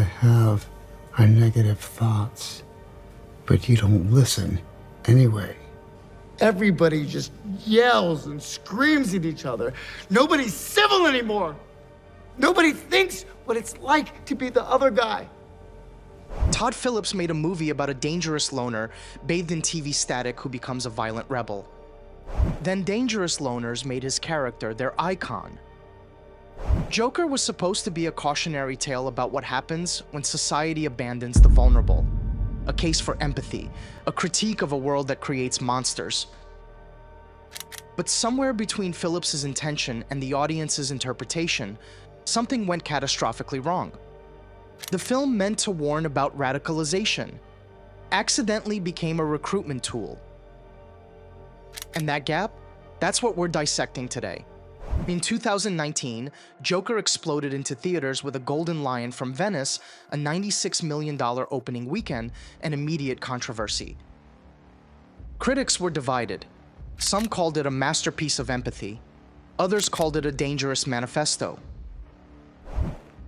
have are negative thoughts, but you don't listen anyway. Everybody just yells and screams at each other. Nobody's civil anymore. Nobody thinks what it's like to be the other guy. Todd Phillips made a movie about a dangerous loner bathed in TV static who becomes a violent rebel. Then dangerous loners made his character their icon. Joker was supposed to be a cautionary tale about what happens when society abandons the vulnerable. A case for empathy, a critique of a world that creates monsters. But somewhere between Phillips's intention and the audience's interpretation, something went catastrophically wrong. The film meant to warn about radicalization accidentally became a recruitment tool. And that gap? That's what we're dissecting today. In 2019, Joker exploded into theaters with a Golden Lion from Venice, a $96 million opening weekend, and immediate controversy. Critics were divided. Some called it a masterpiece of empathy. Others called it a dangerous manifesto.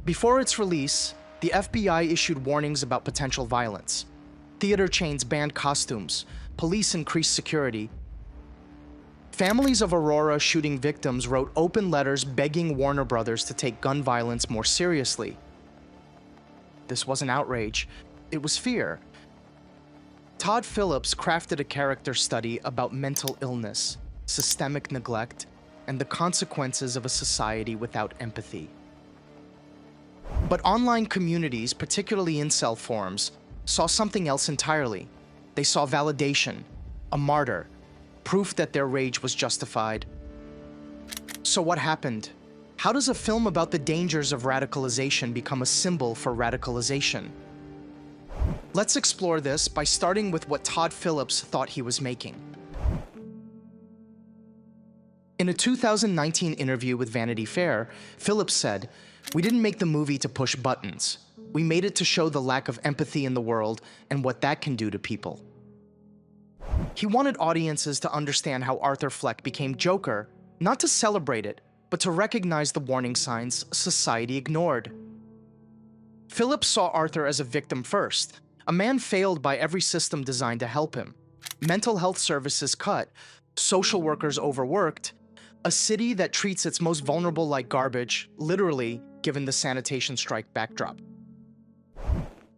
Before its release, the FBI issued warnings about potential violence. Theater chains banned costumes. Police increased security. Families of Aurora shooting victims wrote open letters begging Warner Brothers to take gun violence more seriously. This wasn't outrage, it was fear. Todd Phillips crafted a character study about mental illness, systemic neglect, and the consequences of a society without empathy. But online communities, particularly incel forums, saw something else entirely. They saw validation, a martyr, proof that their rage was justified. So what happened? How does a film about the dangers of radicalization become a symbol for radicalization? Let's explore this by starting with what Todd Phillips thought he was making. In a 2019 interview with Vanity Fair, Phillips said, "We didn't make the movie to push buttons. We made it to show the lack of empathy in the world and what that can do to people." He wanted audiences to understand how Arthur Fleck became Joker, not to celebrate it, but to recognize the warning signs society ignored. Phillips saw Arthur as a victim first, a man failed by every system designed to help him. Mental health services cut, social workers overworked, a city that treats its most vulnerable like garbage, literally, given the sanitation strike backdrop.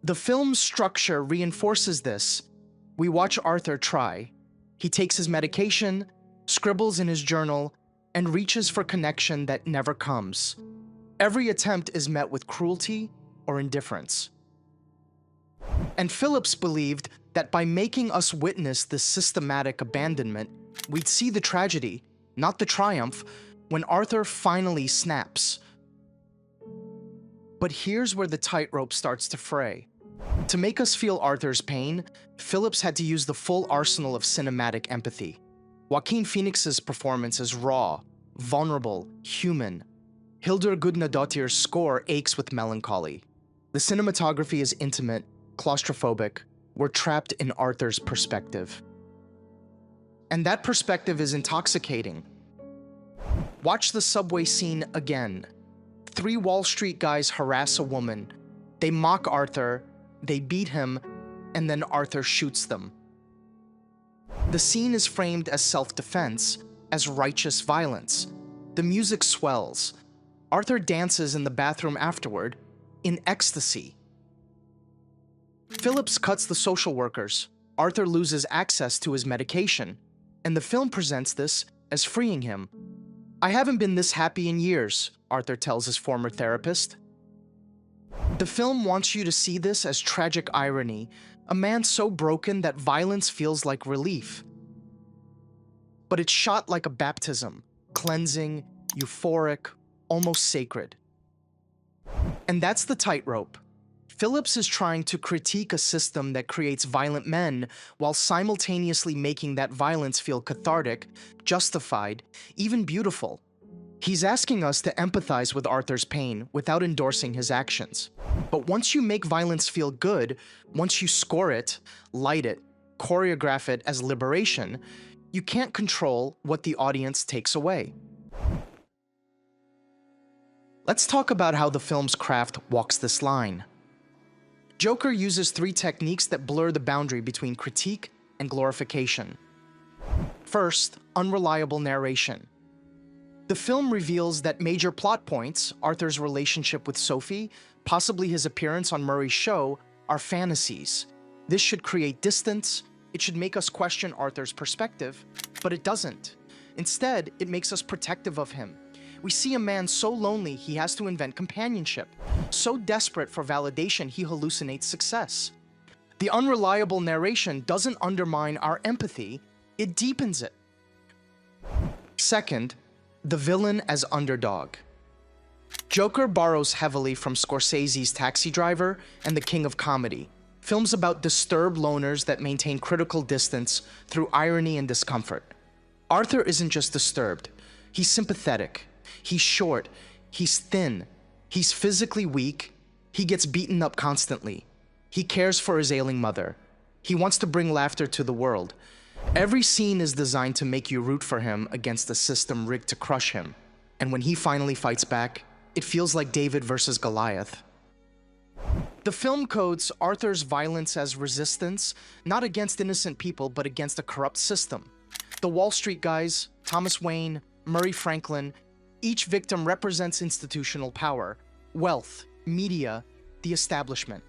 The film's structure reinforces this. We watch Arthur try. He takes his medication, scribbles in his journal, and reaches for connection that never comes. Every attempt is met with cruelty or indifference. And Phillips believed that by making us witness this systematic abandonment, we'd see the tragedy, not the triumph, when Arthur finally snaps. But here's where the tightrope starts to fray. To make us feel Arthur's pain, Phillips had to use the full arsenal of cinematic empathy. Joaquin Phoenix's performance is raw, vulnerable, human. Hildur Gudnadottir's score aches with melancholy. The cinematography is intimate, claustrophobic. We're trapped in Arthur's perspective. And that perspective is intoxicating. Watch the subway scene again. 3 Wall Street guys harass a woman. They mock Arthur, they beat him, and then Arthur shoots them. The scene is framed as self-defense, as righteous violence. The music swells. Arthur dances in the bathroom afterward, in ecstasy. Phillips cuts the social workers. Arthur loses access to his medication, and the film presents this as freeing him. "I haven't been this happy in years," Arthur tells his former therapist. The film wants you to see this as tragic irony, a man so broken that violence feels like relief. But it's shot like a baptism, cleansing, euphoric, almost sacred. And that's the tightrope. Phillips is trying to critique a system that creates violent men while simultaneously making that violence feel cathartic, justified, even beautiful. He's asking us to empathize with Arthur's pain without endorsing his actions. But once you make violence feel good, once you score it, light it, choreograph it as liberation, you can't control what the audience takes away. Let's talk about how the film's craft walks this line. Joker uses three techniques that blur the boundary between critique and glorification. First, unreliable narration. The film reveals that major plot points, Arthur's relationship with Sophie, possibly his appearance on Murray's show, are fantasies. This should create distance, it should make us question Arthur's perspective, but it doesn't. Instead, it makes us protective of him. We see a man so lonely he has to invent companionship, so desperate for validation he hallucinates success. The unreliable narration doesn't undermine our empathy, it deepens it. Second, the villain as underdog. Joker borrows heavily from Scorsese's Taxi Driver and The King of Comedy, films about disturbed loners that maintain critical distance through irony and discomfort. Arthur isn't just disturbed, he's sympathetic. He's short, he's thin, he's physically weak, he gets beaten up constantly. He cares for his ailing mother. He wants to bring laughter to the world. Every scene is designed to make you root for him against a system rigged to crush him. And when he finally fights back, it feels like David versus Goliath. The film codes Arthur's violence as resistance, not against innocent people, but against a corrupt system. The Wall Street guys, Thomas Wayne, Murray Franklin, each victim represents institutional power, wealth, media, the establishment.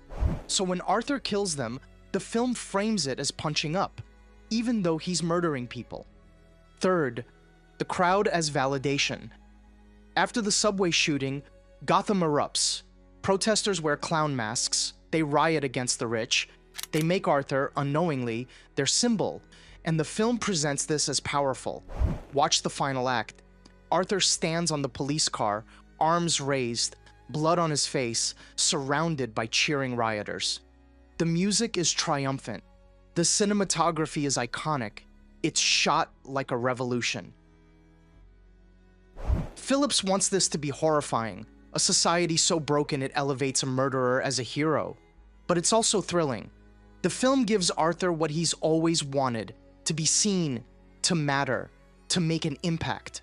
So when Arthur kills them, the film frames it as punching up, even though he's murdering people. Third, the crowd as validation. After the subway shooting, Gotham erupts. Protesters wear clown masks, they riot against the rich, they make Arthur, unknowingly, their symbol, and the film presents this as powerful. Watch the final act. Arthur stands on the police car, arms raised, blood on his face, surrounded by cheering rioters. The music is triumphant. The cinematography is iconic. It's shot like a revolution. Phillips wants this to be horrifying, a society so broken it elevates a murderer as a hero. But it's also thrilling. The film gives Arthur what he's always wanted, to be seen, to matter, to make an impact.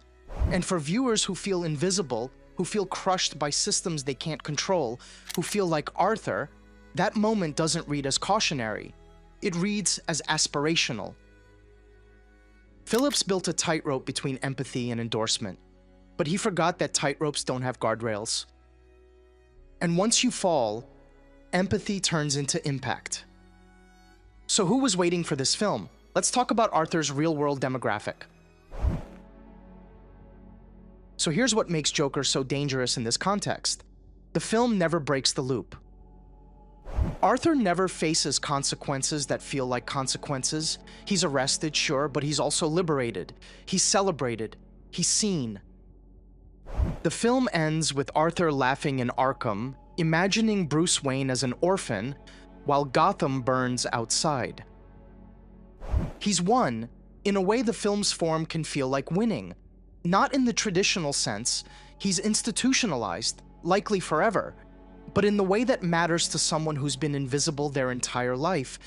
And for viewers who feel invisible, who feel crushed by systems they can't control, who feel like Arthur, that moment doesn't read as cautionary. It reads as aspirational. Phillips built a tightrope between empathy and endorsement, but he forgot that tightropes don't have guardrails. And once you fall, empathy turns into impact. So who was waiting for this film? Let's talk about Arthur's real-world demographic. So here's what makes Joker so dangerous in this context. The film never breaks the loop. Arthur never faces consequences that feel like consequences. He's arrested, sure, but he's also liberated. He's celebrated. He's seen. The film ends with Arthur laughing in Arkham, imagining Bruce Wayne as an orphan, while Gotham burns outside. He's won. In a way, the film's form can feel like winning. Not in the traditional sense, he's institutionalized, likely forever, but in the way that matters to someone who's been invisible their entire life.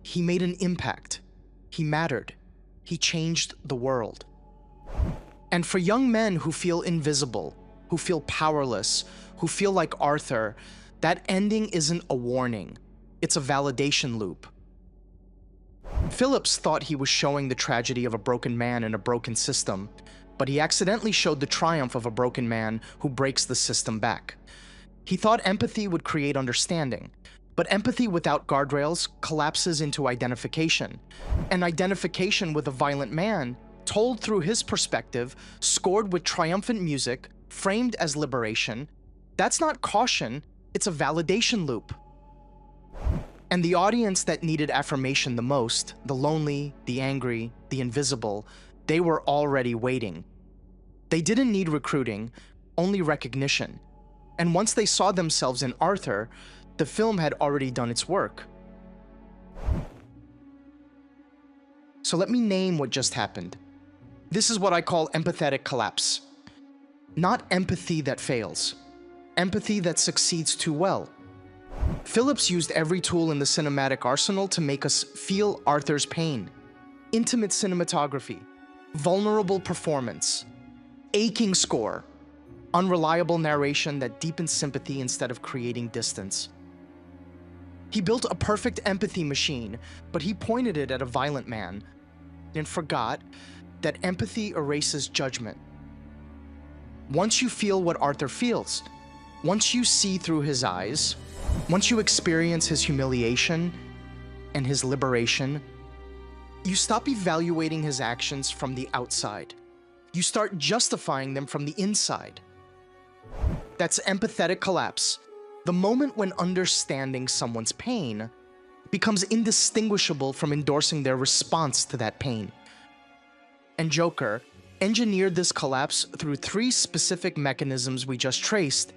He made an impact. He mattered. He changed the world. And for young men who feel invisible, who feel powerless, who feel like Arthur, that ending isn't a warning. It's a validation loop. Phillips thought he was showing the tragedy of a broken man in a broken system, but he accidentally showed the triumph of a broken man who breaks the system back. He thought empathy would create understanding, but empathy without guardrails collapses into identification. And identification with a violent man, told through his perspective, scored with triumphant music, framed as liberation, that's not caution, it's a validation loop. And the audience that needed affirmation the most, the lonely, the angry, the invisible, they were already waiting. They didn't need recruiting, only recognition. And once they saw themselves in Arthur, the film had already done its work. So let me name what just happened. This is what I call empathetic collapse. Not empathy that fails, empathy that succeeds too well. Phillips used every tool in the cinematic arsenal to make us feel Arthur's pain. Intimate cinematography, vulnerable performance, aching score, unreliable narration that deepens sympathy instead of creating distance. He built a perfect empathy machine, but he pointed it at a violent man and forgot that empathy erases judgment. Once you feel what Arthur feels, once you see through his eyes, once you experience his humiliation and his liberation, you stop evaluating his actions from the outside. You start justifying them from the inside. That's empathetic collapse, the moment when understanding someone's pain becomes indistinguishable from endorsing their response to that pain. And Joker engineered this collapse through 3 specific mechanisms we just traced: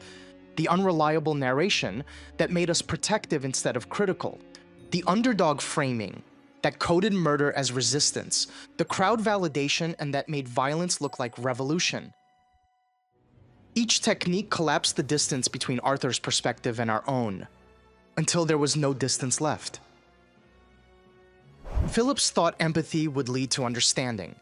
the unreliable narration that made us protective instead of critical, the underdog framing that coded murder as resistance, the crowd validation and that made violence look like revolution. Each technique collapsed the distance between Arthur's perspective and our own, until there was no distance left. Phillips thought empathy would lead to understanding.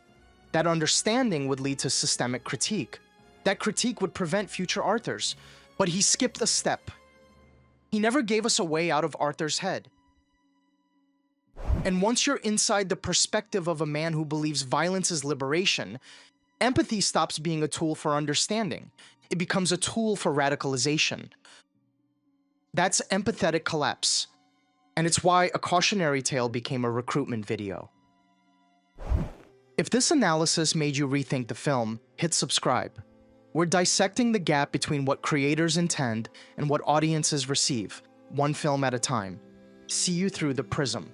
That understanding would lead to systemic critique. That critique would prevent future Arthurs. But he skipped a step. He never gave us a way out of Arthur's head. And once you're inside the perspective of a man who believes violence is liberation, empathy stops being a tool for understanding. It becomes a tool for radicalization. That's empathetic collapse. And it's why A Cautionary Tale became a recruitment video. If this analysis made you rethink the film, hit subscribe. We're dissecting the gap between what creators intend and what audiences receive, one film at a time. See you through the prism.